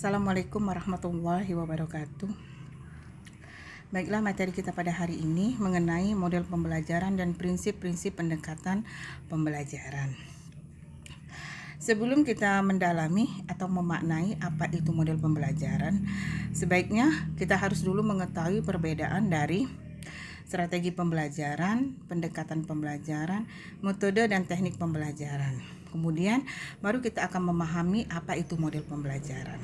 Assalamualaikum warahmatullahi wabarakatuh. Baiklah, materi kita pada hari ini mengenai model pembelajaran dan prinsip-prinsip pendekatan pembelajaran. Sebelum kita mendalami atau memaknai apa itu model pembelajaran, sebaiknya kita harus dulu mengetahui perbedaan dari strategi pembelajaran, pendekatan pembelajaran, metode dan teknik pembelajaran. Kemudian baru kita akan memahami apa itu model pembelajaran.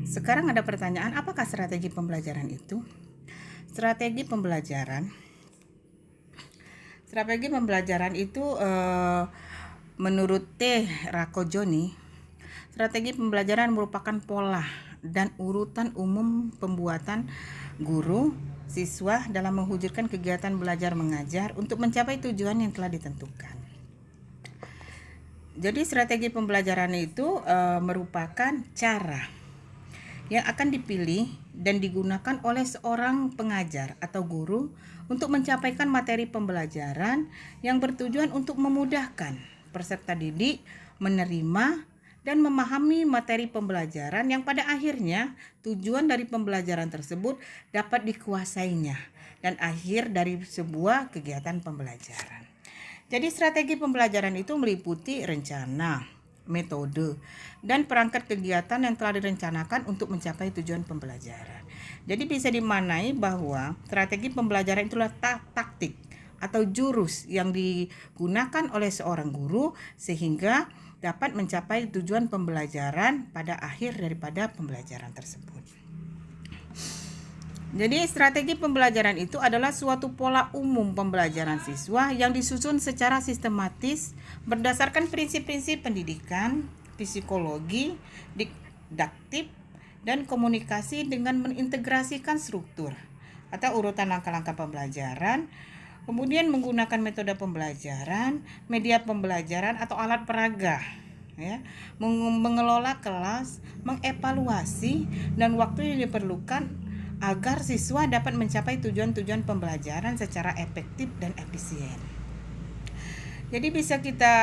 Sekarang ada pertanyaan, apakah strategi pembelajaran itu? Strategi pembelajaran itu menurut T. Rakojoni, strategi pembelajaran merupakan pola dan urutan umum pembuatan guru, siswa dalam mewujudkan kegiatan belajar mengajar untuk mencapai tujuan yang telah ditentukan. Jadi strategi pembelajaran itu merupakan cara yang akan dipilih dan digunakan oleh seorang pengajar atau guru untuk mencapaikan materi pembelajaran yang bertujuan untuk memudahkan peserta didik menerima dan memahami materi pembelajaran yang pada akhirnya tujuan dari pembelajaran tersebut dapat dikuasainya dan akhir dari sebuah kegiatan pembelajaran. Jadi strategi pembelajaran itu meliputi rencana, metode, dan perangkat kegiatan yang telah direncanakan untuk mencapai tujuan pembelajaran. Jadi bisa dimaknai bahwa strategi pembelajaran itulah taktik atau jurus yang digunakan oleh seorang guru sehingga dapat mencapai tujuan pembelajaran pada akhir daripada pembelajaran tersebut. Jadi strategi pembelajaran itu adalah suatu pola umum pembelajaran siswa yang disusun secara sistematis berdasarkan prinsip-prinsip pendidikan, psikologi, didaktik, dan komunikasi dengan mengintegrasikan struktur atau urutan langkah-langkah pembelajaran, kemudian menggunakan metode pembelajaran, media pembelajaran atau alat peraga, mengelola kelas, mengevaluasi, dan waktu yang diperlukan agar siswa dapat mencapai tujuan-tujuan pembelajaran secara efektif dan efisien. Jadi bisa kita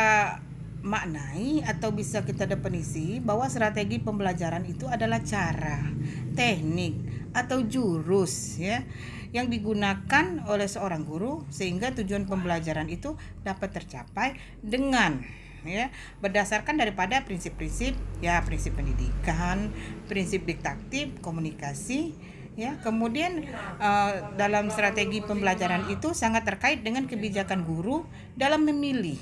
maknai atau bisa kita definisi bahwa strategi pembelajaran itu adalah cara, teknik, atau jurus yang digunakan oleh seorang guru sehingga tujuan pembelajaran itu dapat tercapai dengan berdasarkan daripada prinsip-prinsip prinsip pendidikan, prinsip didaktik, komunikasi. Kemudian dalam strategi pembelajaran itu sangat terkait dengan kebijakan guru dalam memilih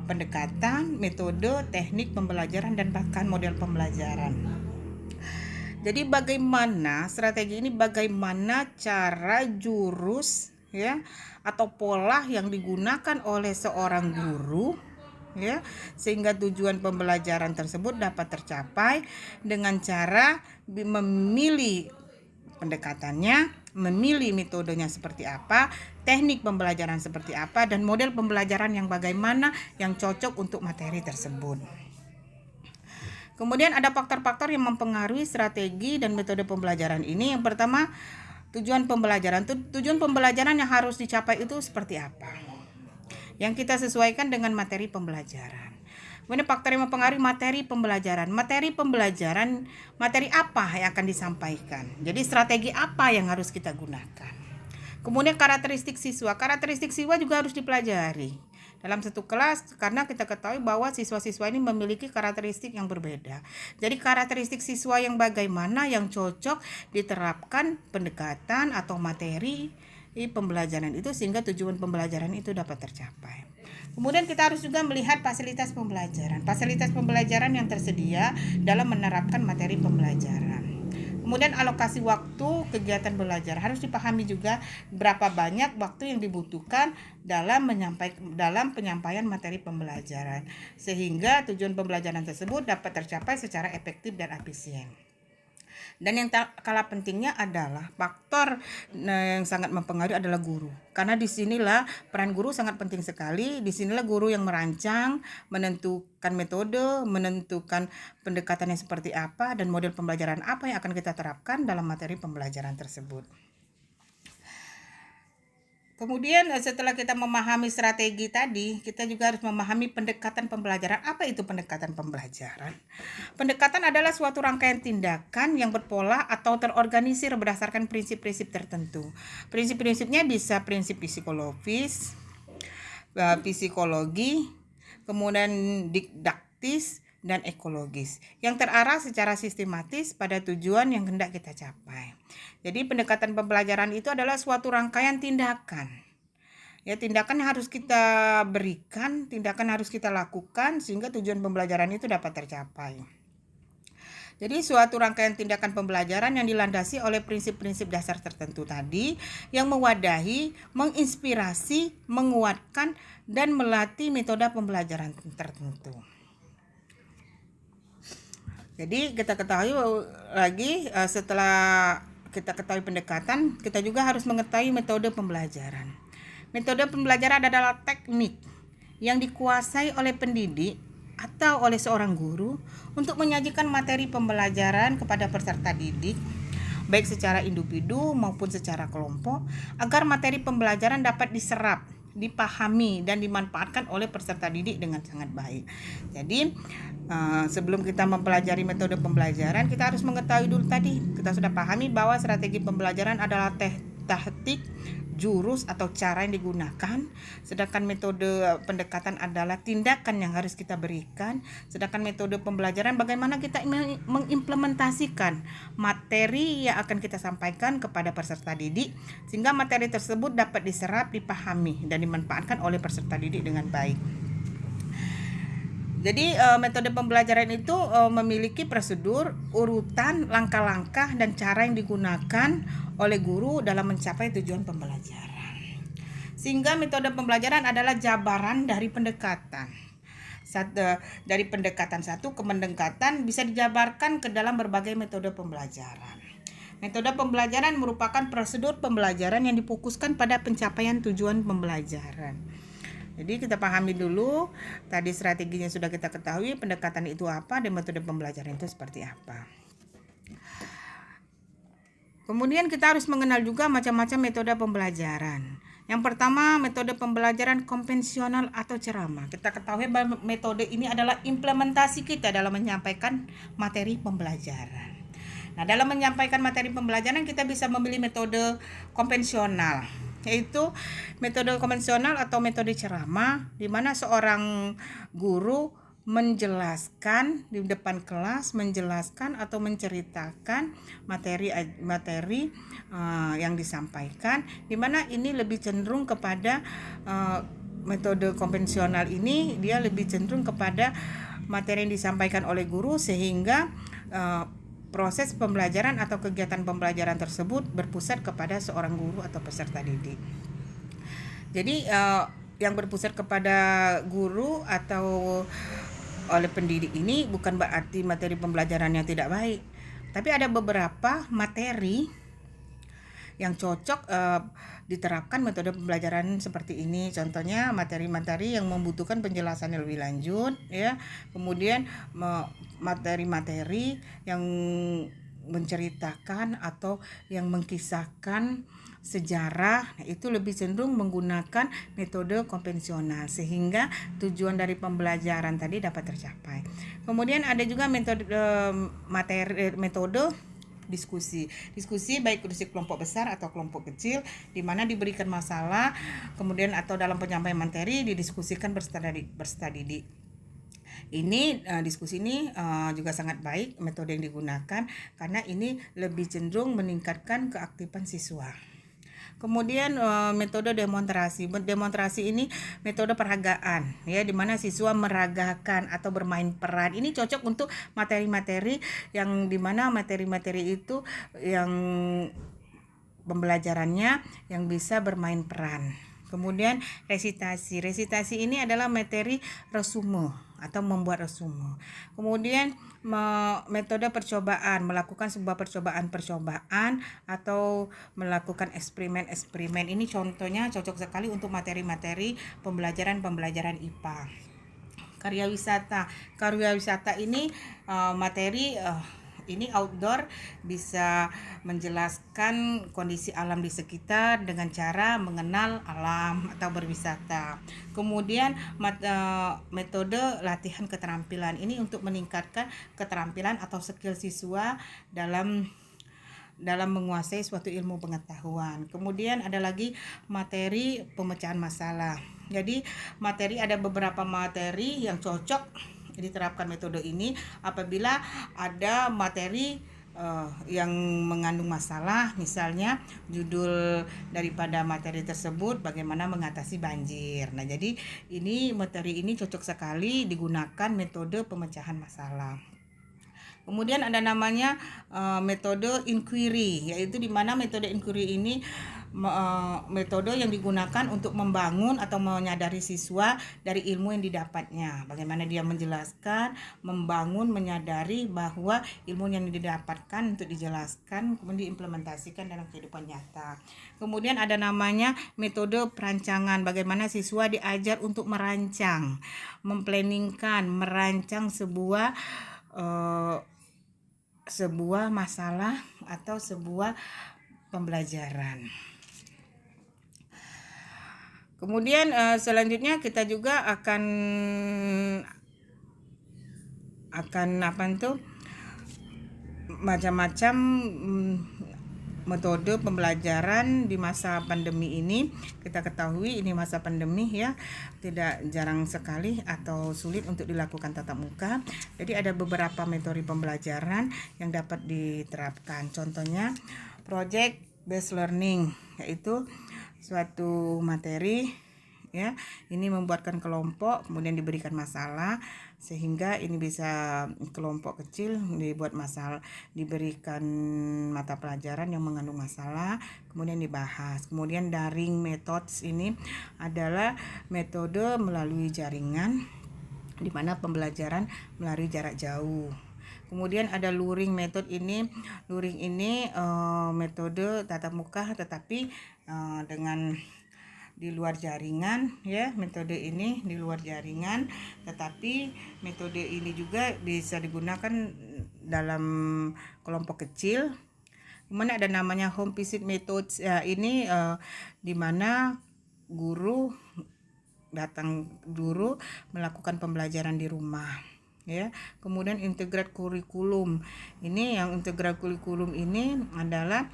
pendekatan, metode, teknik pembelajaran dan bahkan model pembelajaran. Jadi bagaimana strategi ini, bagaimana cara, jurus atau pola yang digunakan oleh seorang guru sehingga tujuan pembelajaran tersebut dapat tercapai dengan cara memilih pendekatannya, memilih metodenya seperti apa, teknik pembelajaran seperti apa, dan model pembelajaran yang bagaimana yang cocok untuk materi tersebut. Kemudian ada faktor-faktor yang mempengaruhi strategi dan metode pembelajaran ini. Yang pertama, tujuan pembelajaran. Tujuan pembelajaran yang harus dicapai itu seperti apa? Yang kita sesuaikan dengan materi pembelajaran. Kemudian faktor yang mempengaruhi materi pembelajaran. Materi apa yang akan disampaikan? Jadi strategi apa yang harus kita gunakan? Kemudian karakteristik siswa. Karakteristik siswa juga harus dipelajari dalam satu kelas karena kita ketahui bahwa siswa-siswa ini memiliki karakteristik yang berbeda. Jadi karakteristik siswa yang bagaimana yang cocok diterapkan pendekatan atau materi pembelajaran itu sehingga tujuan pembelajaran itu dapat tercapai. Kemudian kita harus juga melihat fasilitas pembelajaran yang tersedia dalam menerapkan materi pembelajaran. Kemudian alokasi waktu kegiatan belajar harus dipahami juga berapa banyak waktu yang dibutuhkan dalam penyampaian materi pembelajaran sehingga tujuan pembelajaran tersebut dapat tercapai secara efektif dan efisien. Dan yang tak kalah pentingnya adalah faktor yang sangat mempengaruhi adalah guru. Karena disinilah peran guru sangat penting sekali. Disinilah guru yang merancang, menentukan metode, menentukan pendekatannya seperti apa, dan model pembelajaran apa yang akan kita terapkan dalam materi pembelajaran tersebut. Kemudian setelah kita memahami strategi tadi, kita juga harus memahami pendekatan pembelajaran. Apa itu pendekatan pembelajaran? Pendekatan adalah suatu rangkaian tindakan yang berpola atau terorganisir berdasarkan prinsip-prinsip tertentu. Prinsip-prinsipnya bisa prinsip psikologis, kemudian didaktis, dan ekologis yang terarah secara sistematis pada tujuan yang hendak kita capai. Jadi pendekatan pembelajaran itu adalah suatu rangkaian tindakan. Ya, tindakan yang harus kita berikan, tindakan harus kita lakukan sehingga tujuan pembelajaran itu dapat tercapai. Jadi suatu rangkaian tindakan pembelajaran yang dilandasi oleh prinsip-prinsip dasar tertentu tadi yang mewadahi, menginspirasi, menguatkan, dan melatih metode pembelajaran tertentu. Jadi kita ketahui lagi setelah kita ketahui pendekatan, kita juga harus mengetahui metode pembelajaran. Metode pembelajaran adalah teknik yang dikuasai oleh pendidik atau oleh seorang guru untuk menyajikan materi pembelajaran kepada peserta didik, baik secara individu maupun secara kelompok, agar materi pembelajaran dapat diserap, dipahami, dan dimanfaatkan oleh peserta didik dengan sangat baik. Jadi sebelum kita mempelajari metode pembelajaran, kita harus mengetahui dulu tadi, kita sudah pahami bahwa strategi pembelajaran adalah taktik, jurus atau cara yang digunakan, sedangkan metode pendekatan adalah tindakan yang harus kita berikan, sedangkan metode pembelajaran bagaimana kita mengimplementasikan materi yang akan kita sampaikan kepada peserta didik sehingga materi tersebut dapat diserap, dipahami, dan dimanfaatkan oleh peserta didik dengan baik. Jadi metode pembelajaran itu memiliki prosedur, urutan, langkah-langkah, dan cara yang digunakan oleh guru dalam mencapai tujuan pembelajaran. Sehingga metode pembelajaran adalah jabaran dari pendekatan. Dari pendekatan satu ke pendekatan bisa dijabarkan ke dalam berbagai metode pembelajaran. Metode pembelajaran merupakan prosedur pembelajaran yang difokuskan pada pencapaian tujuan pembelajaran. Jadi kita pahami dulu, tadi strateginya sudah kita ketahui, pendekatan itu apa dan metode pembelajaran itu seperti apa. Kemudian kita harus mengenal juga macam-macam metode pembelajaran. Yang pertama, metode pembelajaran konvensional atau ceramah. Kita ketahui bahwa metode ini adalah implementasi kita dalam menyampaikan materi pembelajaran. Nah, dalam menyampaikan materi pembelajaran kita bisa memilih metode konvensional, yaitu metode konvensional atau metode ceramah, di mana seorang guru menjelaskan di depan kelas, menjelaskan atau menceritakan materi yang disampaikan, di mana ini lebih cenderung kepada metode konvensional ini dia lebih cenderung kepada materi yang disampaikan oleh guru sehingga proses pembelajaran atau kegiatan pembelajaran tersebut berpusat kepada seorang guru atau peserta didik. Jadi yang berpusat kepada guru atau oleh pendidik ini bukan berarti materi pembelajarannya tidak baik, tapi ada beberapa materi yang cocok diterapkan metode pembelajaran seperti ini. Contohnya materi-materi yang membutuhkan penjelasan yang lebih lanjut, ya. Kemudian materi-materi yang menceritakan atau yang mengkisahkan sejarah, itu lebih cenderung menggunakan metode konvensional sehingga tujuan dari pembelajaran tadi dapat tercapai. Kemudian ada juga metode diskusi baik diskusi kelompok besar atau kelompok kecil, di mana diberikan masalah kemudian atau dalam penyampaian materi didiskusikan peserta didik. Ini diskusi ini juga sangat baik metode yang digunakan karena ini lebih cenderung meningkatkan keaktifan siswa. Kemudian metode demonstrasi ini metode peragaan, ya, di mana siswa meragakan atau bermain peran. Ini cocok untuk materi-materi yang di mana materi-materi itu yang pembelajarannya yang bisa bermain peran. Kemudian resitasi ini adalah materi resume atau membuat resume. Kemudian metode percobaan, melakukan sebuah percobaan atau melakukan eksperimen. Ini contohnya cocok sekali untuk materi-materi pembelajaran IPA. Karya wisata ini materi Ini outdoor bisa menjelaskan kondisi alam di sekitar dengan cara mengenal alam atau berwisata. Kemudian metode latihan keterampilan ini untuk meningkatkan keterampilan atau skill siswa dalam menguasai suatu ilmu pengetahuan. Kemudian ada lagi materi pemecahan masalah. Jadi ada beberapa materi yang cocok diterapkan metode ini apabila ada materi yang mengandung masalah, misalnya judul daripada materi tersebut bagaimana mengatasi banjir. Nah, jadi materi ini cocok sekali digunakan metode pemecahan masalah. Kemudian ada namanya metode inquiry, yaitu di mana metode inquiry ini metode yang digunakan untuk membangun atau menyadari siswa dari ilmu yang didapatnya. Bagaimana dia menjelaskan, membangun, menyadari bahwa ilmu yang didapatkan untuk dijelaskan kemudian diimplementasikan dalam kehidupan nyata. Kemudian ada namanya metode perancangan, bagaimana siswa diajar untuk merancang, memplanningkan, merancang sebuah masalah atau sebuah pembelajaran. Kemudian selanjutnya kita juga akan macam-macam metode pembelajaran di masa pandemi ini. Kita ketahui ini masa pandemi ya, tidak jarang sekali atau sulit untuk dilakukan tatap muka. Jadi ada beberapa metode pembelajaran yang dapat diterapkan. Contohnya project based learning, yaitu suatu materi ya, ini membuatkan kelompok kemudian diberikan masalah sehingga ini bisa kelompok kecil dibuat masalah, diberikan mata pelajaran yang mengandung masalah kemudian dibahas. Kemudian daring methods ini adalah metode melalui jaringan di mana pembelajaran melalui jarak jauh. Kemudian ada luring method ini. Luring ini metode tatap muka tetapi dengan di luar jaringan ya. Metode ini di luar jaringan, tetapi metode ini juga bisa digunakan dalam kelompok kecil. Kemudian ada namanya home visit methods ya, ini di mana guru melakukan pembelajaran di rumah ya. Kemudian integrate kurikulum. Ini yang integrate kurikulum ini adalah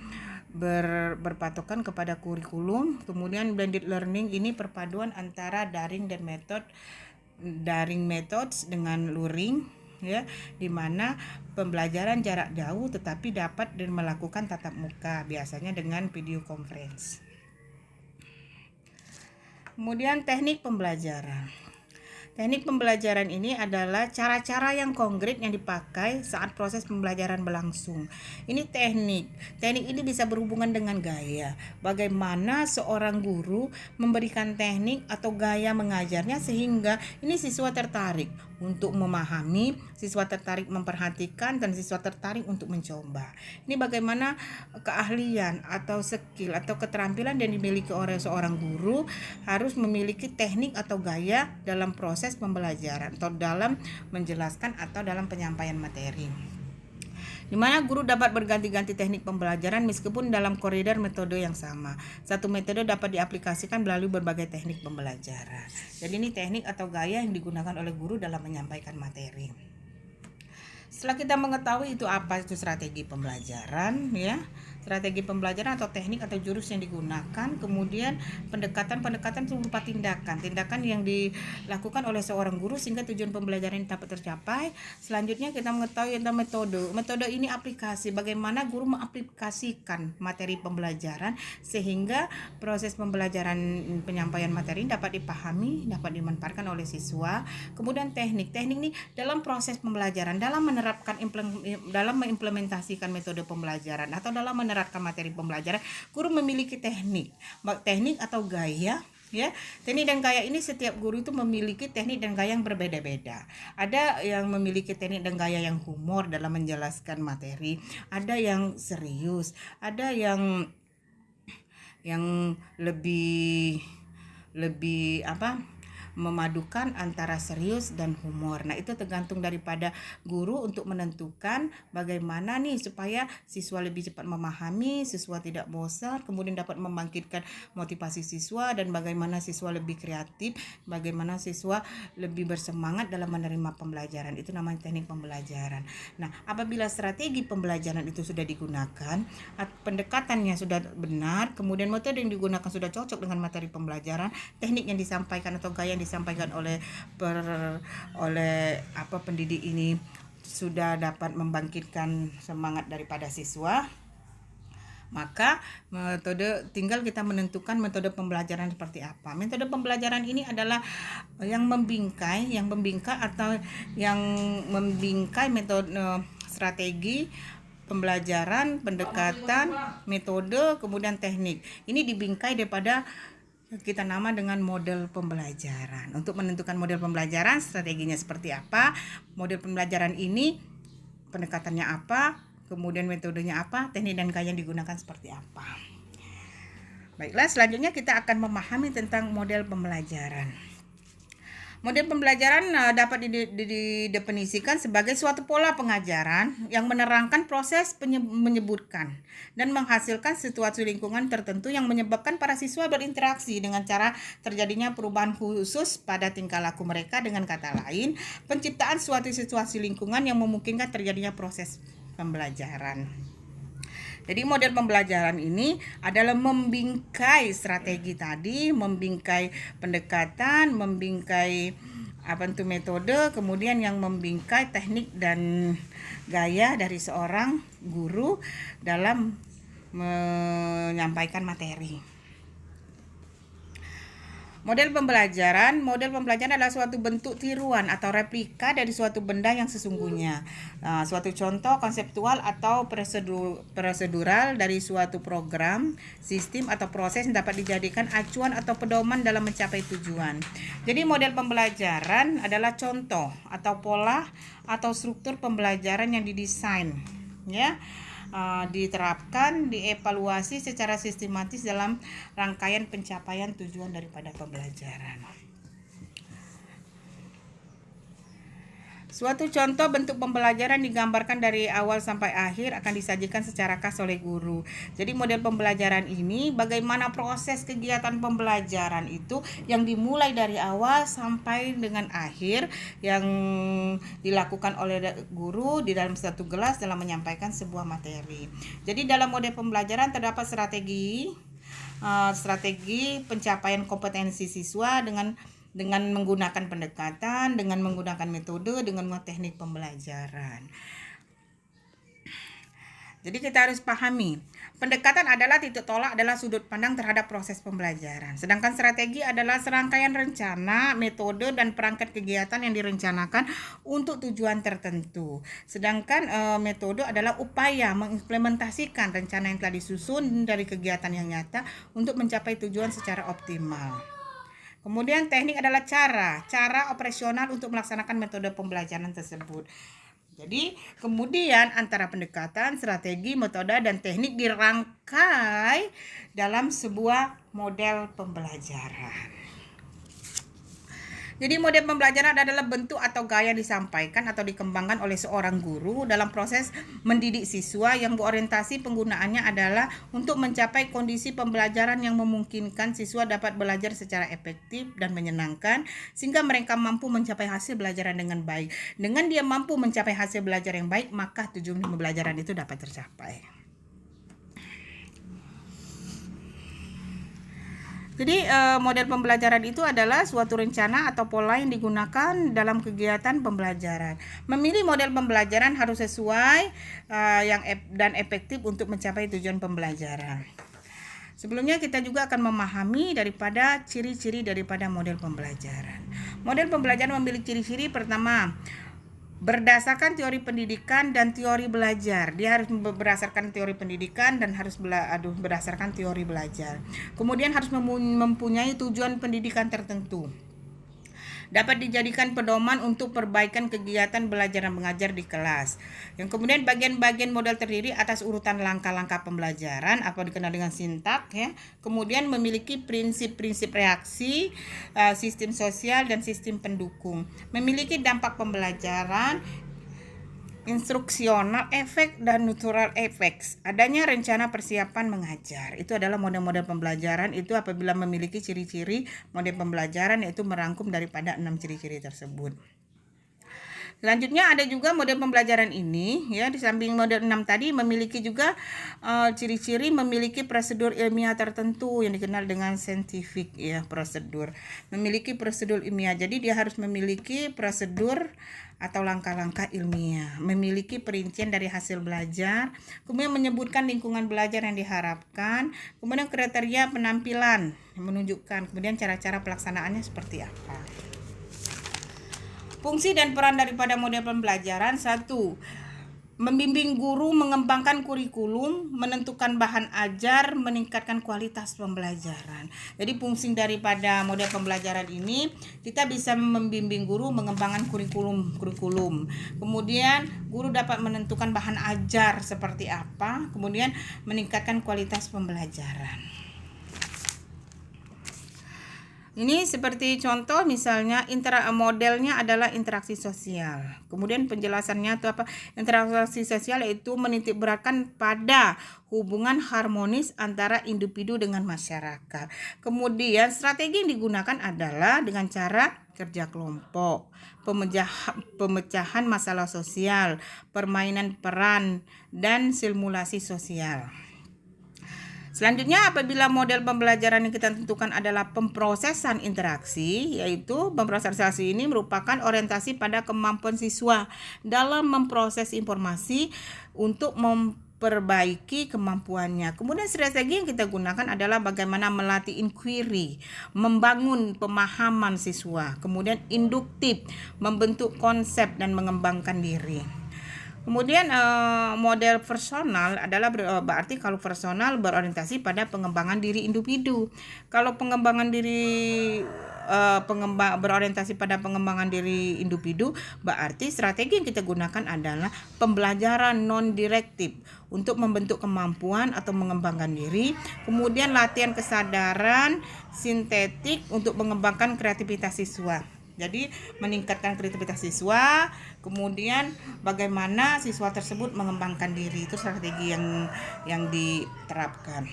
berpatokan kepada kurikulum. Kemudian blended learning ini perpaduan antara daring methods dengan luring ya, di mana pembelajaran jarak jauh tetapi dapat melakukan tatap muka biasanya dengan video conference. Kemudian teknik pembelajaran. Teknik pembelajaran ini adalah cara-cara yang konkret yang dipakai saat proses pembelajaran berlangsung. Ini teknik. Teknik ini bisa berhubungan dengan gaya. Bagaimana seorang guru memberikan teknik atau gaya mengajarnya sehingga ini siswa tertarik untuk memahami, siswa tertarik memperhatikan, dan siswa tertarik untuk mencoba. Ini bagaimana keahlian atau skill atau keterampilan yang dimiliki oleh seorang guru harus memiliki teknik atau gaya dalam proses pembelajaran atau dalam menjelaskan atau dalam penyampaian materi, di mana guru dapat berganti-ganti teknik pembelajaran meskipun dalam koridor metode yang sama. Satu metode dapat diaplikasikan melalui berbagai teknik pembelajaran. Jadi ini teknik atau gaya yang digunakan oleh guru dalam menyampaikan materi. Setelah kita mengetahui itu apa itu strategi pembelajaran ya, strategi pembelajaran atau teknik atau jurus yang digunakan, kemudian pendekatan berupa tindakan yang dilakukan oleh seorang guru sehingga tujuan pembelajaran dapat tercapai. Selanjutnya kita mengetahui tentang metode ini aplikasi, bagaimana guru mengaplikasikan materi pembelajaran sehingga proses pembelajaran penyampaian materi dapat dipahami, dapat dimanfaatkan oleh siswa. Kemudian teknik ini dalam proses pembelajaran, dalam mengimplementasikan metode pembelajaran atau dalam menerapkan materi pembelajaran, guru memiliki teknik atau gaya ya. Teknik dan gaya ini setiap guru itu memiliki teknik dan gaya yang berbeda-beda. Ada yang memiliki teknik dan gaya yang humor dalam menjelaskan materi, ada yang serius, ada yang lebih memadukan antara serius dan humor. Nah, itu tergantung daripada guru untuk menentukan bagaimana nih supaya siswa lebih cepat memahami, siswa tidak bosan, kemudian dapat membangkitkan motivasi siswa, dan bagaimana siswa lebih kreatif, bagaimana siswa lebih bersemangat dalam menerima pembelajaran. Itu namanya teknik pembelajaran. Nah, apabila strategi pembelajaran itu sudah digunakan, pendekatannya sudah benar, kemudian metode yang digunakan sudah cocok dengan materi pembelajaran, teknik yang disampaikan atau gaya yang disampaikan oleh pendidik ini sudah dapat membangkitkan semangat daripada siswa, maka tinggal kita menentukan metode pembelajaran seperti apa. Metode pembelajaran ini adalah yang membingkai atau yang membingkai metode strategi pembelajaran, pendekatan, metode, kemudian teknik. Ini dibingkai daripada kita nama dengan model pembelajaran. Untuk menentukan model pembelajaran, strateginya seperti apa, model pembelajaran ini pendekatannya apa, kemudian metodenya apa, teknik dan gaya yang digunakan seperti apa. Baiklah, selanjutnya kita akan memahami tentang model pembelajaran. Model pembelajaran dapat didefinisikan sebagai suatu pola pengajaran yang menerangkan proses menyebutkan dan menghasilkan situasi lingkungan tertentu yang menyebabkan para siswa berinteraksi dengan cara terjadinya perubahan khusus pada tingkah laku mereka. Dengan kata lain, penciptaan suatu situasi lingkungan yang memungkinkan terjadinya proses pembelajaran. Jadi model pembelajaran ini adalah membingkai strategi tadi, membingkai pendekatan, membingkai metode, kemudian yang membingkai teknik dan gaya dari seorang guru dalam menyampaikan materi. Model pembelajaran adalah suatu bentuk tiruan atau replika dari suatu benda yang sesungguhnya. Suatu contoh konseptual atau prosedural dari suatu program, sistem atau proses yang dapat dijadikan acuan atau pedoman dalam mencapai tujuan. Jadi model pembelajaran adalah contoh atau pola atau struktur pembelajaran yang didesain, ya. Diterapkan, dievaluasi secara sistematis dalam rangkaian pencapaian tujuan daripada pembelajaran. Suatu contoh bentuk pembelajaran digambarkan dari awal sampai akhir akan disajikan secara khas oleh guru. Jadi model pembelajaran ini bagaimana proses kegiatan pembelajaran itu yang dimulai dari awal sampai dengan akhir yang dilakukan oleh guru di dalam satu kelas dalam menyampaikan sebuah materi. Jadi dalam model pembelajaran terdapat strategi pencapaian kompetensi siswa dengan menggunakan pendekatan, dengan menggunakan metode, dengan teknik pembelajaran. Jadi kita harus pahami, pendekatan adalah titik tolak, adalah sudut pandang terhadap proses pembelajaran. Sedangkan strategi adalah serangkaian rencana, metode, dan perangkat kegiatan yang direncanakan untuk tujuan tertentu. Sedangkan metode adalah upaya mengimplementasikan rencana yang telah disusun dari kegiatan yang nyata untuk mencapai tujuan secara optimal. Kemudian teknik adalah cara operasional untuk melaksanakan metode pembelajaran tersebut. Jadi kemudian antara pendekatan, strategi, metode, dan teknik dirangkai dalam sebuah model pembelajaran. Jadi model pembelajaran adalah bentuk atau gaya yang disampaikan atau dikembangkan oleh seorang guru dalam proses mendidik siswa yang berorientasi penggunaannya adalah untuk mencapai kondisi pembelajaran yang memungkinkan siswa dapat belajar secara efektif dan menyenangkan sehingga mereka mampu mencapai hasil belajaran dengan baik. Dengan dia mampu mencapai hasil belajar yang baik, maka tujuan pembelajaran itu dapat tercapai. Jadi model pembelajaran itu adalah suatu rencana atau pola yang digunakan dalam kegiatan pembelajaran. Memilih model pembelajaran harus sesuai dan efektif untuk mencapai tujuan pembelajaran. Sebelumnya kita juga akan memahami daripada ciri-ciri daripada model pembelajaran. Model pembelajaran memiliki ciri-ciri pertama, berdasarkan teori pendidikan dan teori belajar. Dia harus berdasarkan teori pendidikan dan harus berdasarkan teori belajar. Kemudian harus mempunyai tujuan pendidikan tertentu. dapat dijadikan pedoman untuk perbaikan kegiatan belajar dan mengajar di kelas. Yang kemudian bagian-bagian model terdiri atas urutan langkah-langkah pembelajaran atau dikenal dengan sintak ya. Kemudian memiliki prinsip-prinsip reaksi, sistem sosial dan sistem pendukung. Memiliki dampak pembelajaran, instruksional efek dan natural effects. Adanya rencana persiapan mengajar. Itu adalah model-model pembelajaran itu apabila memiliki ciri-ciri model pembelajaran, yaitu merangkum daripada 6 ciri-ciri tersebut. Selanjutnya ada juga model pembelajaran ini ya, di samping model 6 tadi memiliki juga ciri-ciri memiliki prosedur ilmiah tertentu yang dikenal dengan scientific ya, prosedur. Memiliki prosedur ilmiah. Jadi dia harus memiliki prosedur atau langkah-langkah ilmiah, memiliki perincian dari hasil belajar, kemudian menyebutkan lingkungan belajar yang diharapkan, kemudian kriteria penampilan yang menunjukkan, kemudian cara-cara pelaksanaannya seperti apa. Fungsi dan peran daripada model pembelajaran: 1. Membimbing guru mengembangkan kurikulum, menentukan bahan ajar, meningkatkan kualitas pembelajaran. Jadi fungsi daripada model pembelajaran ini, kita bisa membimbing guru mengembangkan kurikulum. Kemudian guru dapat menentukan bahan ajar seperti apa, kemudian meningkatkan kualitas pembelajaran. Ini seperti contoh misalnya modelnya adalah interaksi sosial. Kemudian penjelasannya itu apa? Interaksi sosial yaitu menitik beratkan pada hubungan harmonis antara individu dengan masyarakat. Kemudian strategi yang digunakan adalah dengan cara kerja kelompok, pemecahan masalah sosial, permainan peran, dan simulasi sosial. Selanjutnya, apabila model pembelajaran yang kita tentukan adalah pemrosesan interaksi, yaitu pemrosesan interaksi ini merupakan orientasi pada kemampuan siswa dalam memproses informasi untuk memperbaiki kemampuannya. Kemudian strategi yang kita gunakan adalah bagaimana melatih inquiry, membangun pemahaman siswa, kemudian induktif, membentuk konsep dan mengembangkan diri. Kemudian model personal adalah berarti kalau personal berorientasi pada pengembangan diri individu. Kalau pengembangan diri berorientasi pada pengembangan diri individu, berarti strategi yang kita gunakan adalah pembelajaran non-direktif untuk membentuk kemampuan atau mengembangkan diri. Kemudian latihan kesadaran sintetik untuk mengembangkan kreativitas siswa. Jadi meningkatkan kreativitas siswa, kemudian bagaimana siswa tersebut mengembangkan diri, itu strategi yang diterapkan.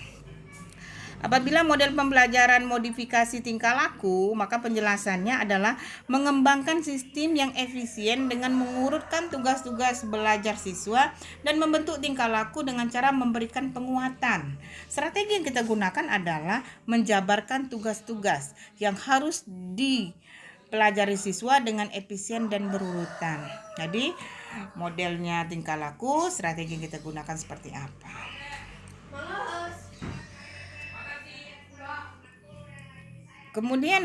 Apabila model pembelajaran modifikasi tingkah laku, maka penjelasannya adalah mengembangkan sistem yang efisien dengan mengurutkan tugas-tugas belajar siswa dan membentuk tingkah laku dengan cara memberikan penguatan. Strategi yang kita gunakan adalah menjabarkan tugas-tugas yang harus dipelajari siswa dengan efisien dan berurutan. Jadi modelnya tingkah laku, strategi yang kita gunakan seperti apa? Kemudian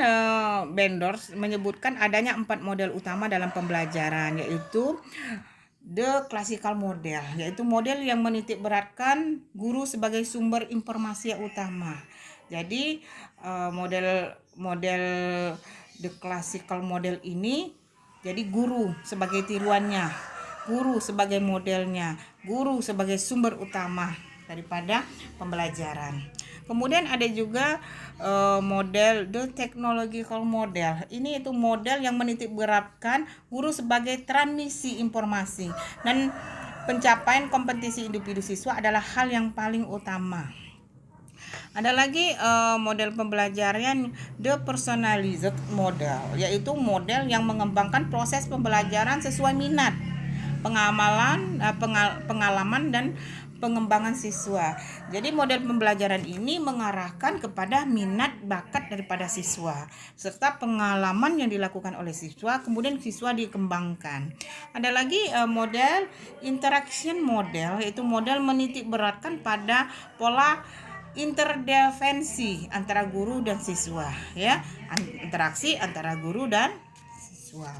Bendors menyebutkan adanya 4 model utama dalam pembelajaran, yaitu the classical model, yaitu model yang menitik beratkan guru sebagai sumber informasi yang utama. Jadi model the classical model ini, jadi guru sebagai tiruannya, guru sebagai modelnya, guru sebagai sumber utama daripada pembelajaran. Kemudian ada juga model the technological model. Ini itu model yang menitik beratkan guru sebagai transmisi informasi dan pencapaian kompetisi individu siswa adalah hal yang paling utama. Ada lagi model pembelajaran the personalized model, yaitu model yang mengembangkan proses pembelajaran sesuai minat, pengalaman dan pengembangan siswa. Jadi model pembelajaran ini mengarahkan kepada minat bakat daripada siswa serta pengalaman yang dilakukan oleh siswa, kemudian siswa dikembangkan. Ada lagi model interaction model, yaitu model menitik beratkan pada pola interdependensi antara guru dan siswa, ya, interaksi antara guru dan siswa.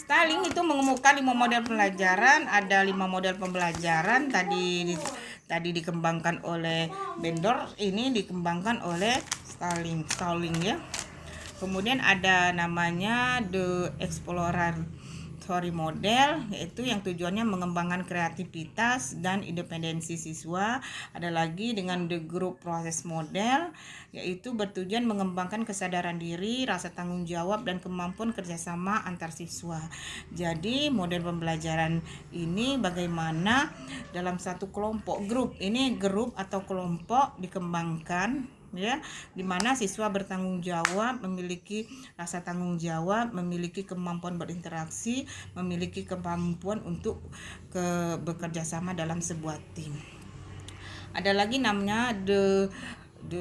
Stalling itu mengemukakan 5 model pembelajaran. Ada 5 model pembelajaran tadi dikembangkan oleh Bendors, ini dikembangkan oleh Stalling ya. Kemudian ada namanya The Exploratory Model, yaitu yang tujuannya mengembangkan kreativitas dan independensi siswa. Ada lagi dengan The Group Process Model, yaitu bertujuan mengembangkan kesadaran diri, rasa tanggung jawab, dan kemampuan kerjasama antar siswa. Jadi model pembelajaran ini bagaimana dalam satu kelompok grup atau kelompok dikembangkan, ya, di mana siswa bertanggung jawab, memiliki rasa tanggung jawab, memiliki kemampuan berinteraksi, memiliki kemampuan untuk bekerja sama dalam sebuah tim. Ada lagi namanya the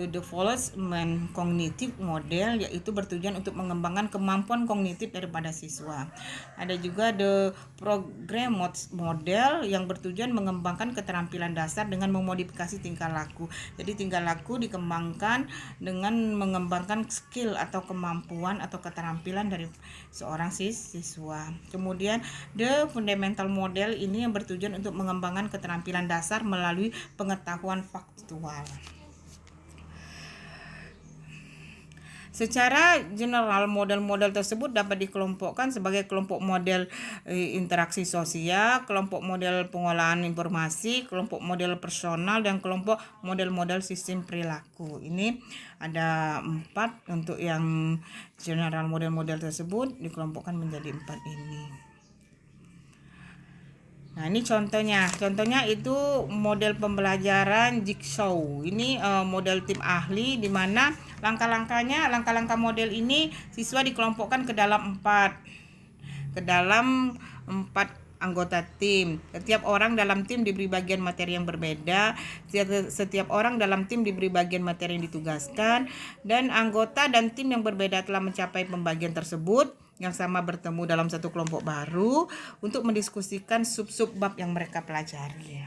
development cognitive model, yaitu bertujuan untuk mengembangkan kemampuan kognitif daripada siswa. Ada juga the program model yang bertujuan mengembangkan keterampilan dasar dengan memodifikasi tingkah laku. Jadi tingkah laku dikembangkan dengan mengembangkan skill atau kemampuan atau keterampilan dari seorang siswa. Kemudian the fundamental model ini yang bertujuan untuk mengembangkan keterampilan dasar melalui pengetahuan faktual. Secara general, model-model tersebut dapat dikelompokkan sebagai kelompok model interaksi sosial, kelompok model pengolahan informasi, kelompok model personal, dan kelompok model-model sistem perilaku. Ini ada 4 untuk yang general. Model-model tersebut dikelompokkan menjadi 4 ini. Nah, ini contohnya itu model pembelajaran Jigsaw. Ini model tim ahli, di mana langkah-langkah model ini siswa dikelompokkan ke dalam 4 anggota tim. Setiap orang dalam tim diberi bagian materi yang berbeda. Setiap orang dalam tim diberi bagian materi yang ditugaskan, dan anggota dan tim yang berbeda telah mencapai pembagian tersebut yang sama bertemu dalam satu kelompok baru untuk mendiskusikan sub-sub bab yang mereka pelajari.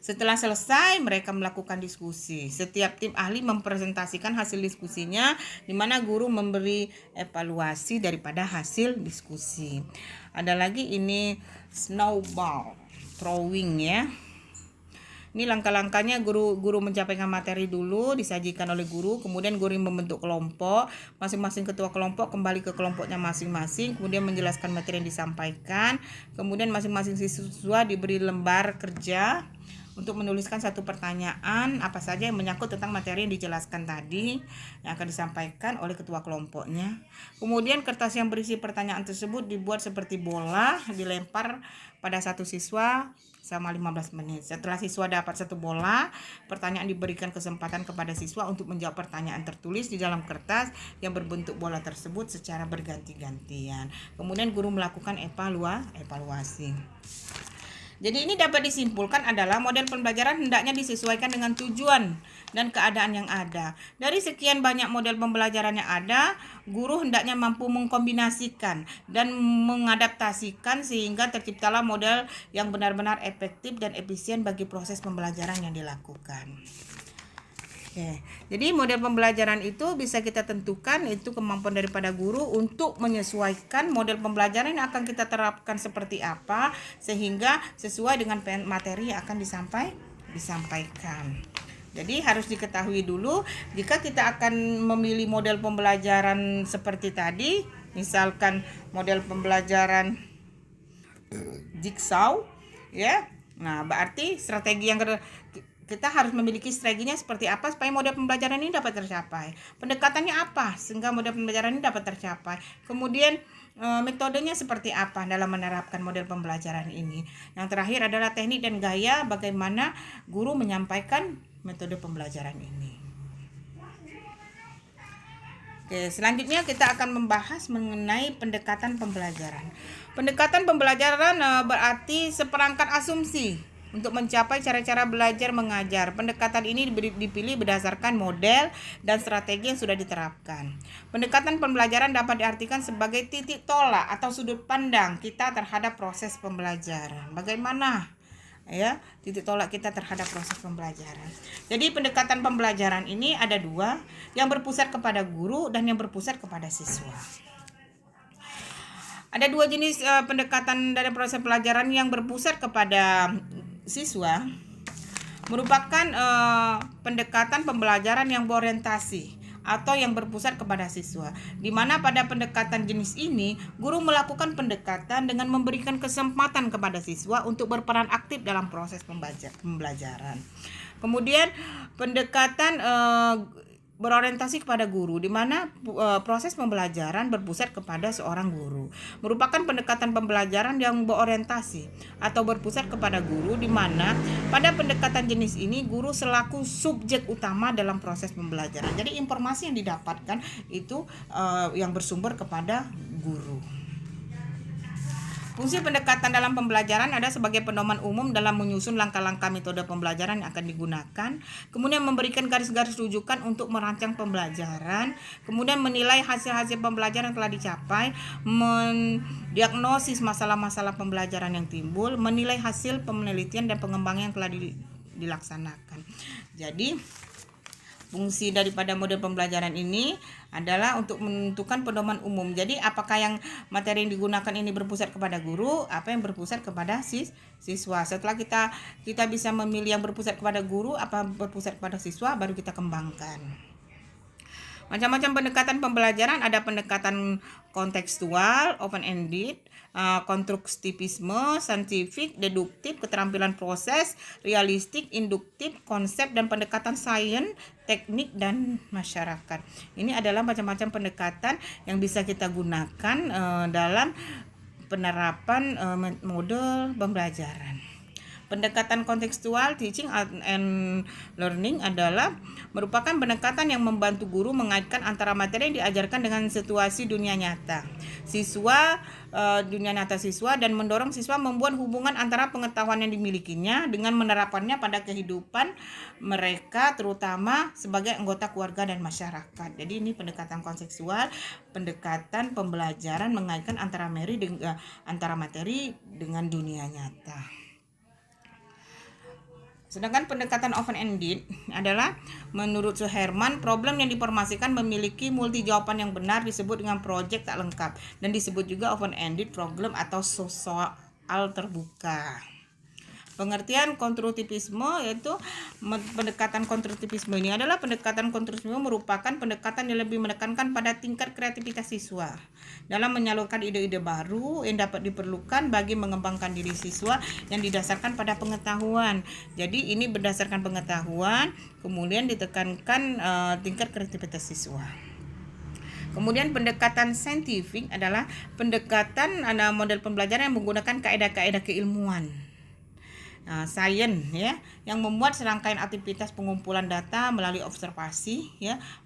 Setelah selesai, mereka melakukan diskusi. Setiap tim ahli mempresentasikan hasil diskusinya, di mana guru memberi evaluasi daripada hasil diskusi. Ada lagi ini snowball throwing, ya. Ini langkah-langkahnya, guru menyampaikan materi dulu, disajikan oleh guru, kemudian guru membentuk kelompok, masing-masing ketua kelompok kembali ke kelompoknya masing-masing, kemudian menjelaskan materi yang disampaikan, kemudian masing-masing siswa diberi lembar kerja untuk menuliskan satu pertanyaan apa saja yang menyangkut tentang materi yang dijelaskan tadi yang akan disampaikan oleh ketua kelompoknya. Kemudian kertas yang berisi pertanyaan tersebut dibuat seperti bola, dilempar pada satu siswa selama 15 menit. Setelah siswa dapat satu bola, pertanyaan diberikan kesempatan kepada siswa untuk menjawab pertanyaan tertulis di dalam kertas yang berbentuk bola tersebut secara berganti-gantian. Kemudian guru melakukan evaluasi. Jadi ini dapat disimpulkan adalah model pembelajaran hendaknya disesuaikan dengan tujuan dan keadaan yang ada. Dari sekian banyak model pembelajaran yang ada, guru hendaknya mampu mengkombinasikan dan mengadaptasikan sehingga terciptalah model yang benar-benar efektif dan efisien bagi proses pembelajaran yang dilakukan. Oke, jadi model pembelajaran itu bisa kita tentukan, itu kemampuan daripada guru untuk menyesuaikan model pembelajaran yang akan kita terapkan seperti apa sehingga sesuai dengan materi yang akan disampaikan. Jadi harus diketahui dulu jika kita akan memilih model pembelajaran seperti tadi, misalkan model pembelajaran Jigsaw, ya. Nah, berarti strategi yang kita harus memiliki strateginya seperti apa supaya model pembelajaran ini dapat tercapai. Pendekatannya apa sehingga model pembelajaran ini dapat tercapai. Kemudian metodenya seperti apa dalam menerapkan model pembelajaran ini. Yang terakhir adalah teknik dan gaya bagaimana guru menyampaikan metode pembelajaran ini. Oke, selanjutnya kita akan membahas mengenai pendekatan pembelajaran. Pendekatan pembelajaran berarti seperangkat asumsi untuk mencapai cara-cara belajar mengajar. Pendekatan ini dipilih berdasarkan model dan strategi yang sudah diterapkan. Pendekatan pembelajaran dapat diartikan sebagai titik tolak atau sudut pandang kita terhadap proses pembelajaran. Bagaimana ya titik tolak kita terhadap proses pembelajaran. Jadi pendekatan pembelajaran ini ada 2, yang berpusat kepada guru dan yang berpusat kepada siswa. Ada 2 jenis pendekatan dari proses pelajaran. Yang berpusat kepada siswa merupakan pendekatan pembelajaran yang berorientasi atau yang berpusat kepada siswa. Di mana pada pendekatan jenis ini, guru melakukan pendekatan dengan memberikan kesempatan kepada siswa untuk berperan aktif dalam proses pembelajaran. Kemudian pendekatan berorientasi kepada guru, di mana proses pembelajaran berpusat kepada seorang guru. Merupakan pendekatan pembelajaran yang berorientasi atau berpusat kepada guru, di mana pada pendekatan jenis ini guru selaku subjek utama dalam proses pembelajaran. Jadi informasi yang didapatkan itu yang bersumber kepada guru. Fungsi pendekatan dalam pembelajaran ada sebagai pedoman umum dalam menyusun langkah-langkah metode pembelajaran yang akan digunakan, kemudian memberikan garis-garis rujukan untuk merancang pembelajaran, kemudian menilai hasil-hasil pembelajaran yang telah dicapai, mendiagnosis masalah-masalah pembelajaran yang timbul, menilai hasil penelitian dan pengembangan yang telah dilaksanakan. Jadi fungsi daripada model pembelajaran ini adalah untuk menentukan pedoman umum. Jadi apakah yang materi yang digunakan ini berpusat kepada guru, apa yang berpusat kepada siswa. Setelah kita bisa memilih yang berpusat kepada guru, apa berpusat kepada siswa, baru kita kembangkan. Macam-macam pendekatan pembelajaran, ada pendekatan kontekstual, open-ended, konstruktivisme, saintifik, deduktif, keterampilan proses, realistik, induktif, konsep, dan pendekatan sains, teknik, dan masyarakat. Ini adalah macam-macam pendekatan yang bisa kita gunakan dalam penerapan model pembelajaran. Pendekatan kontekstual teaching and learning adalah merupakan pendekatan yang membantu guru mengaitkan antara materi yang diajarkan dengan situasi dunia nyata siswa dan mendorong siswa membuat hubungan antara pengetahuan yang dimilikinya dengan menerapkannya pada kehidupan mereka, terutama sebagai anggota keluarga dan masyarakat. Jadi ini pendekatan kontekstual, pendekatan pembelajaran mengaitkan antara materi dengan dunia nyata. Sedangkan pendekatan open-ended adalah menurut Suherman, problem yang diinformasikan memiliki multi jawaban yang benar disebut dengan project tak lengkap, dan disebut juga open-ended problem atau soal terbuka. Pengertian konstruktivisme yaitu pendekatan konstruktivisme ini adalah pendekatan konstruktivisme merupakan pendekatan yang lebih menekankan pada tingkat kreativitas siswa dalam menyalurkan ide-ide baru yang dapat diperlukan bagi mengembangkan diri siswa yang didasarkan pada pengetahuan. Jadi ini berdasarkan pengetahuan, kemudian ditekankan tingkat kreativitas siswa. Kemudian pendekatan saintifik adalah pendekatan model pembelajaran yang menggunakan kaidah-kaidah keilmuan. Sains yang membuat serangkaian aktivitas pengumpulan data melalui observasi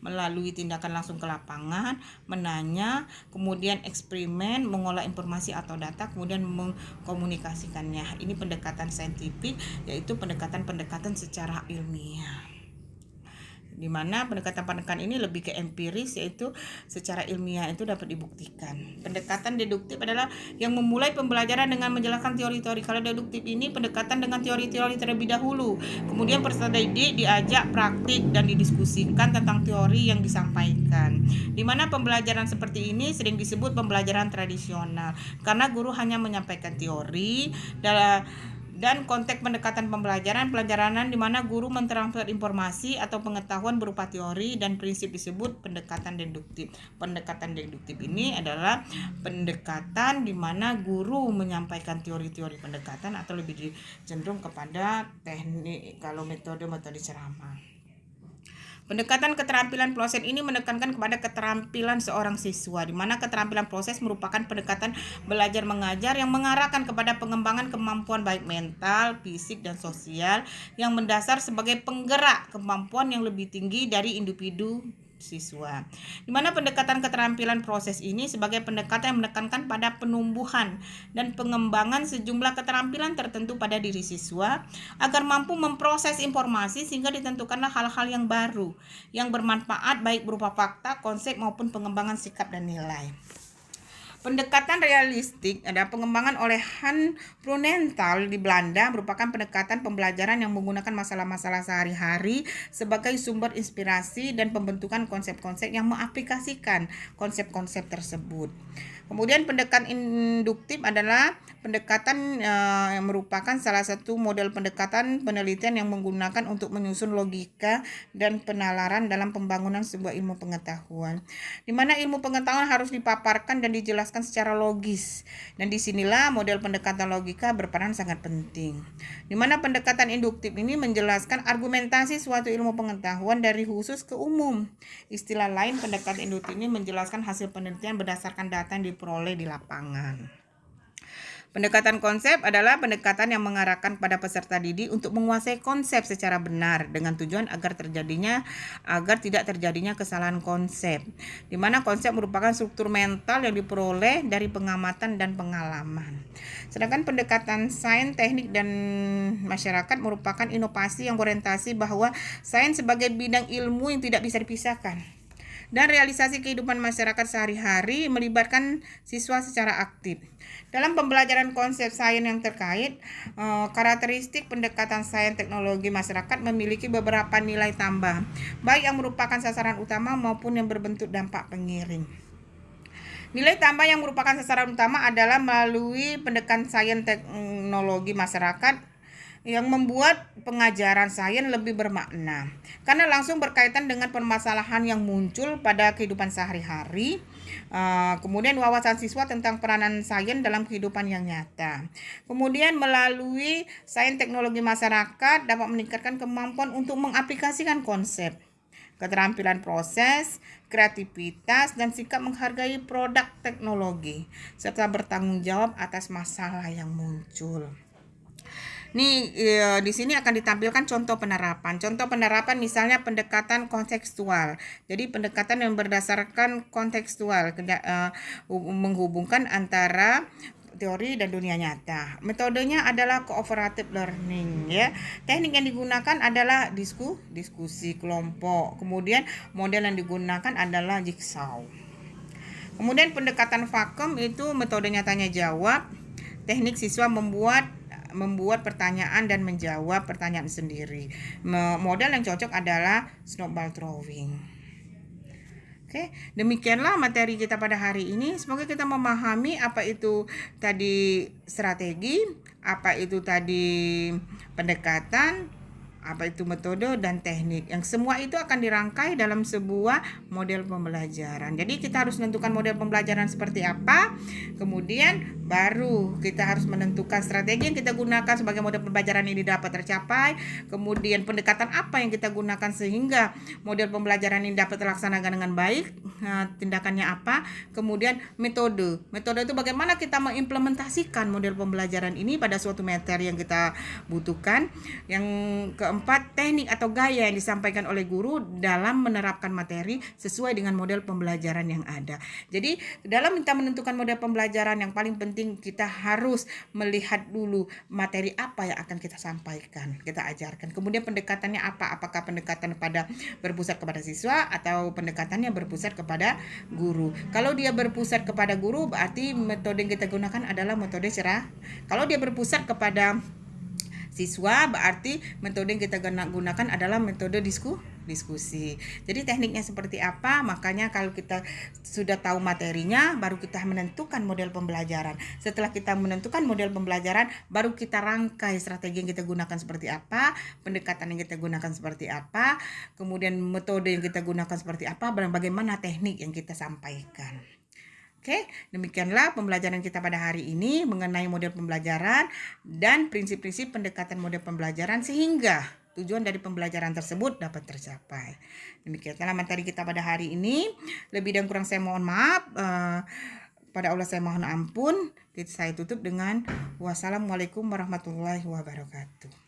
melalui tindakan langsung ke lapangan, menanya, kemudian eksperimen, mengolah informasi atau data, kemudian mengkomunikasikannya. Ini pendekatan saintifik, yaitu pendekatan secara ilmiah, di mana pendekatan ini lebih ke empiris, yaitu secara ilmiah itu dapat dibuktikan. Pendekatan deduktif adalah yang memulai pembelajaran dengan menjelaskan teori-teori. Kalau deduktif ini pendekatan dengan teori-teori terlebih dahulu, kemudian peserta didik diajak praktik dan didiskusikan tentang teori yang disampaikan. Di mana pembelajaran seperti ini sering disebut pembelajaran tradisional karena guru hanya menyampaikan teori dan konteks pendekatan pembelajaran di mana guru mentransfer informasi atau pengetahuan berupa teori dan prinsip disebut pendekatan deduktif. Pendekatan deduktif ini adalah pendekatan di mana guru menyampaikan teori-teori pendekatan atau lebih cenderung kepada teknik kalau metode ceramah. Pendekatan keterampilan proses ini menekankan kepada keterampilan seorang siswa, di mana keterampilan proses merupakan pendekatan belajar mengajar yang mengarahkan kepada pengembangan kemampuan baik mental, fisik, dan sosial yang mendasar sebagai penggerak kemampuan yang lebih tinggi dari individu siswa. Di mana pendekatan keterampilan proses ini sebagai pendekatan yang menekankan pada penumbuhan dan pengembangan sejumlah keterampilan tertentu pada diri siswa agar mampu memproses informasi sehingga ditentukanlah hal-hal yang baru yang bermanfaat baik berupa fakta, konsep maupun pengembangan sikap dan nilai. Pendekatan realistik ada pengembangan oleh Hans Brunenthal di Belanda merupakan pendekatan pembelajaran yang menggunakan masalah-masalah sehari-hari sebagai sumber inspirasi dan pembentukan konsep-konsep yang mengaplikasikan konsep-konsep tersebut. Kemudian pendekatan induktif adalah pendekatan yang merupakan salah satu model pendekatan penelitian yang menggunakan untuk menyusun logika dan penalaran dalam pembangunan sebuah ilmu pengetahuan, di mana ilmu pengetahuan harus dipaparkan dan dijelaskan secara logis. Dan disinilah model pendekatan logika berperan sangat penting, di mana pendekatan induktif ini menjelaskan argumentasi suatu ilmu pengetahuan dari khusus ke umum. Istilah lain, pendekatan induktif ini menjelaskan hasil penelitian berdasarkan data yang diperoleh di lapangan. Pendekatan konsep adalah pendekatan yang mengarahkan pada peserta didik untuk menguasai konsep secara benar dengan tujuan agar tidak terjadinya kesalahan konsep, di mana konsep merupakan struktur mental yang diperoleh dari pengamatan dan pengalaman. Sedangkan pendekatan sains, teknik, dan masyarakat merupakan inovasi yang berorientasi bahwa sains sebagai bidang ilmu yang tidak bisa dipisahkan dan realisasi kehidupan masyarakat sehari-hari melibatkan siswa secara aktif. Dalam pembelajaran konsep sains yang terkait, karakteristik pendekatan sains teknologi masyarakat memiliki beberapa nilai tambah, baik yang merupakan sasaran utama maupun yang berbentuk dampak pengiring. Nilai tambah yang merupakan sasaran utama adalah melalui pendekatan sains teknologi masyarakat yang membuat pengajaran sains lebih bermakna karena langsung berkaitan dengan permasalahan yang muncul pada kehidupan sehari-hari. Kemudian wawasan siswa tentang peranan sains dalam kehidupan yang nyata. Kemudian melalui sains teknologi masyarakat dapat meningkatkan kemampuan untuk mengaplikasikan konsep, keterampilan proses, kreativitas, dan sikap menghargai produk teknologi serta bertanggung jawab atas masalah yang muncul. Nih, di sini akan ditampilkan contoh penerapan. Contoh penerapan misalnya pendekatan kontekstual. Jadi pendekatan yang berdasarkan kontekstual, menghubungkan antara teori dan dunia nyata. Metodenya adalah cooperative learning, ya. Teknik yang digunakan adalah diskusi kelompok. Kemudian model yang digunakan adalah jigsaw. Kemudian pendekatan vakum itu metodenya tanya jawab. Teknik siswa membuat pertanyaan dan menjawab pertanyaan sendiri. Model yang cocok adalah snowball throwing. Oke, demikianlah materi kita pada hari ini. Semoga kita memahami apa itu tadi strategi, apa itu tadi pendekatan, apa itu metode dan teknik. Yang semua itu akan dirangkai dalam sebuah model pembelajaran. Jadi kita harus menentukan model pembelajaran seperti apa. Kemudian baru kita harus menentukan strategi yang kita gunakan sebagai model pembelajaran ini dapat tercapai. Kemudian pendekatan apa yang kita gunakan sehingga model pembelajaran ini dapat terlaksanakan dengan baik. Tindakannya apa? Kemudian metode. Metode itu bagaimana kita mengimplementasikan model pembelajaran ini pada suatu materi yang kita butuhkan. Yang keempat, teknik atau gaya yang disampaikan oleh guru dalam menerapkan materi sesuai dengan model pembelajaran yang ada. Jadi dalam kita menentukan model pembelajaran, yang paling penting kita harus melihat dulu materi apa yang akan kita sampaikan, kita ajarkan. Kemudian pendekatannya apa? Apakah pendekatan berpusat kepada siswa atau pendekatannya berpusat kepada guru? Kalau dia berpusat kepada guru, berarti metode yang kita gunakan adalah metode cerah. Kalau dia berpusat kepada siswa, berarti metode yang kita gunakan adalah metode diskusi. Jadi tekniknya seperti apa? Makanya kalau kita sudah tahu materinya, baru kita menentukan model pembelajaran. Setelah kita menentukan model pembelajaran, baru kita rangkai strategi yang kita gunakan seperti apa, pendekatan yang kita gunakan seperti apa, kemudian metode yang kita gunakan seperti apa, dan bagaimana teknik yang kita sampaikan. Oke, demikianlah pembelajaran kita pada hari ini mengenai model pembelajaran dan prinsip-prinsip pendekatan model pembelajaran sehingga tujuan dari pembelajaran tersebut dapat tercapai. Demikianlah materi kita pada hari ini. Lebih dan kurang saya mohon maaf. Pada Allah saya mohon ampun. Saya tutup dengan wassalamualaikum warahmatullahi wabarakatuh.